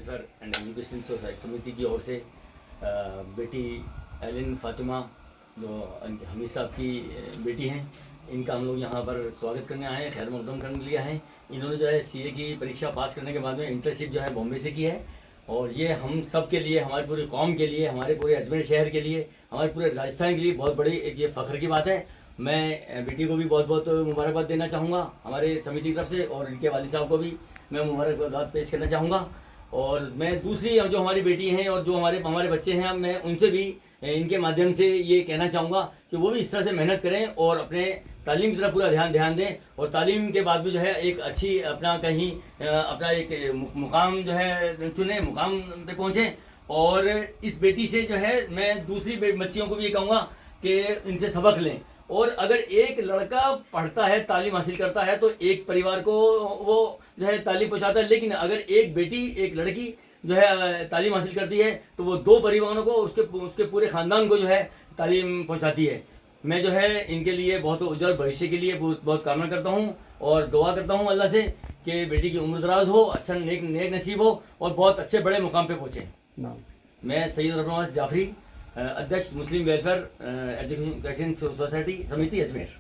Welfare and education society समिति की ओर से बेटी एलिन फातिमा जो हमीद साहब की बेटी हैं, इनका हम लोग यहाँ पर स्वागत करने आए हैं, खैर मकदम करने लिए हैं। इन्होंने जो है सीए की परीक्षा पास करने के बाद में इंटर्नशिप जो है बॉम्बे से की है, और ये हम सब के लिए, हमारे पूरी कौम के लिए, हमारे पूरे अजमेर शहर के लिए, हमारे पूरे राजस्थान के लिए बहुत बड़ी एक ये फ़ख्र की बात है। मैं बेटी को भी बहुत बहुत मुबारकबाद देना चाहूँगा हमारे समिति की तरफ से, और इनके वालिद साहब को भी मैं मुबारकबाद पेश करना चाहूँगा। और मैं दूसरी जो हमारी बेटी हैं और जो हमारे हमारे बच्चे हैं, मैं उनसे भी इनके माध्यम से ये कहना चाहूँगा कि वो भी इस तरह से मेहनत करें और अपने तालीम की तरफ पूरा ध्यान दें, और तालीम के बाद भी जो है एक अच्छी अपना कहीं अपना एक मुकाम जो है चुने, मुकाम पे पहुँचें। और इस बेटी से जो है मैं दूसरी बच्चियों को भी ये कहूँगा कि इनसे सबक लें। और अगर एक लड़का पढ़ता है, तालीम हासिल करता है, तो एक परिवार को वो जो है तालीम पहुँचाता है, लेकिन अगर एक बेटी, एक लड़की जो है तालीम हासिल करती है, तो वो दो परिवारों को, उसके पूरे ख़ानदान को जो है तालीम पहुँचाती है। मैं जो है इनके लिए बहुत उज्जवल भविष्य के लिए बहुत कामना करता हूँ, और दुआ करता हूँ अल्लाह से कि बेटी की उम्र दराज हो, अच्छा नेक नसीब हो, और बहुत अच्छे बड़े मुकाम पे पहुँचे। मैं सैयद रफी जाफरी, अध्यक्ष मुस्लिम वेलफेयर एजुकेशन सोसाइटी समिति अजमेर।